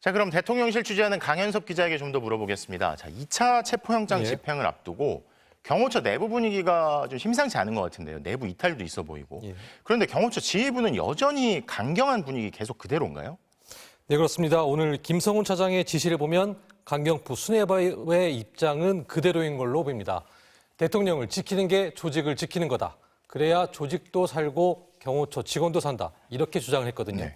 자, 그럼 대통령실 취재하는 강현섭 기자에게 좀 더 물어보겠습니다. 자, 2차 체포영장 집행을 앞두고 경호처 내부 분위기가 좀 심상치 않은 것 같은데요. 내부 이탈도 있어 보이고. 그런데 경호처 지휘부는 여전히 강경한 분위기 계속 그대로인가요? 네, 그렇습니다. 오늘 김성훈 차장의 지시를 보면 강경부 수뇌부의 입장은 그대로인 걸로 보입니다. 대통령을 지키는 게 조직을 지키는 거다. 그래야 조직도 살고 경호처 직원도 산다. 이렇게 주장을 했거든요.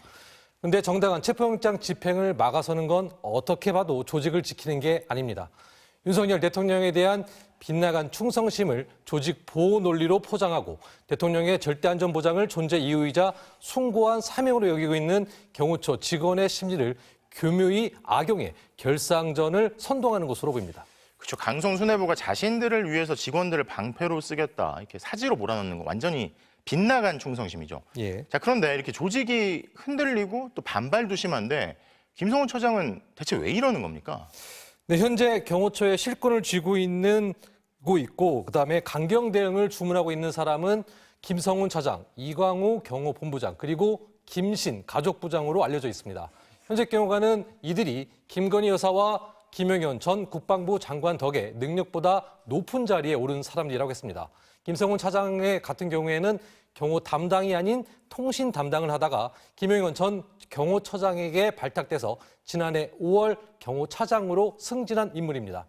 그런데 정당한 체포영장 집행을 막아서는 건 어떻게 봐도 조직을 지키는 게 아닙니다. 윤석열 대통령에 대한 빗나간 충성심을 조직 보호 논리로 포장하고 대통령의 절대안전 보장을 존재 이유이자 숭고한 사명으로 여기고 있는 경호처 직원의 심리를 교묘히 악용해 결사항전을 선동하는 것으로 보입니다. 그렇죠. 강성 수뇌부가 자신들을 위해서 직원들을 방패로 쓰겠다. 이렇게 사지로 몰아넣는 거 완전히 빗나간 충성심이죠. 자, 그런데 이렇게 조직이 흔들리고 또 반발도 심한데 김성훈 처장은 대체 왜 이러는 겁니까? 네, 현재 경호처에 실권을 쥐고 있고 그다음에 강경 대응을 주문하고 있는 사람은 김성훈 차장, 이광우 경호본부장 그리고 김신 가족부장으로 알려져 있습니다. 현재 경호관은 이들이 김건희 여사와 김영현 전 국방부 장관 덕에 능력보다 높은 자리에 오른 사람들이라고 했습니다. 김성훈 차장의 같은 경우에는 경호 담당이 아닌 통신 담당을 하다가 김영현 전 경호처장에게 발탁돼서 지난해 5월 경호차장으로 승진한 인물입니다.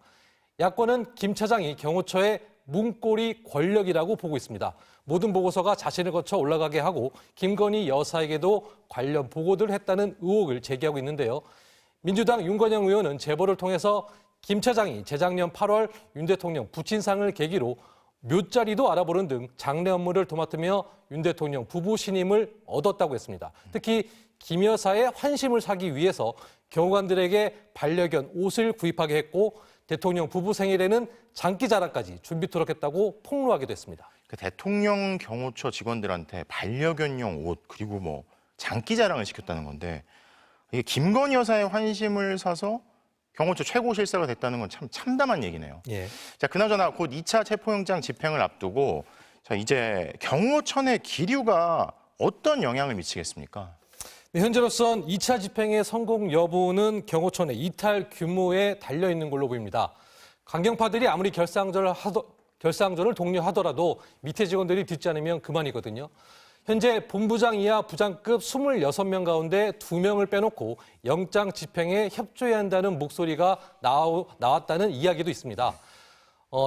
야권은 김 차장이 경호처의 문고리 권력이라고 보고 있습니다. 모든 보고서가 자신을 거쳐 올라가게 하고 김건희 여사에게도 관련 보고들을 했다는 의혹을 제기하고 있는데요. 민주당 윤건영 의원은 제보를 통해서 김 차장이 재작년 8월 윤 대통령 부친상을 계기로 묘자리도 알아보는 등 장례 업무를 도맡으며 윤 대통령 부부 신임을 얻었다고 했습니다. 특히 김 여사의 환심을 사기 위해서 경호관들에게 반려견 옷을 구입하게 했고 대통령 부부 생일에는 장기자랑까지 준비토록 했다고 폭로하기도 했습니다. 그 대통령 경호처 직원들한테 반려견용 옷 그리고 뭐 장기자랑을 시켰다는 건데 이게 김건희 여사의 환심을 사서 경호처 최고 실사가 됐다는 건 참 참담한 얘기네요. 자, 그나저나 곧 2차 체포영장 집행을 앞두고 자, 이제 경호처 내 기류가 어떤 영향을 미치겠습니까? 네, 현재로선 2차 집행의 성공 여부는 경호처 내 이탈 규모에 달려있는 걸로 보입니다. 강경파들이 아무리 결사항전을 독려하더라도 밑에 직원들이 듣지 않으면 그만이거든요. 현재 본부장 이하 부장급 26명 가운데 2명을 빼놓고 영장 집행에 협조해야 한다는 목소리가 나왔다는 이야기도 있습니다.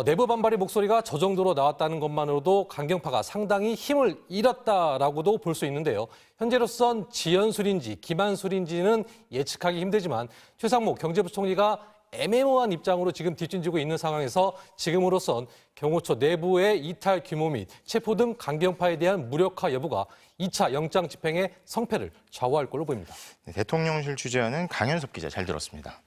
내부 반발의 목소리가 저 정도로 나왔다는 것만으로도 강경파가 상당히 힘을 잃었다라고도 볼 수 있는데요. 현재로선 지연술인지 김한술인지는 예측하기 힘들지만 최상목 경제부총리가 애매모호한 입장으로 지금 뒷짐지고 있는 상황에서 지금으로선 경호처 내부의 이탈 규모 및 체포 등 강경파에 대한 무력화 여부가 2차 영장 집행의 성패를 좌우할 걸로 보입니다. 네, 대통령실 취재하는 강현섭 기자 잘 들었습니다.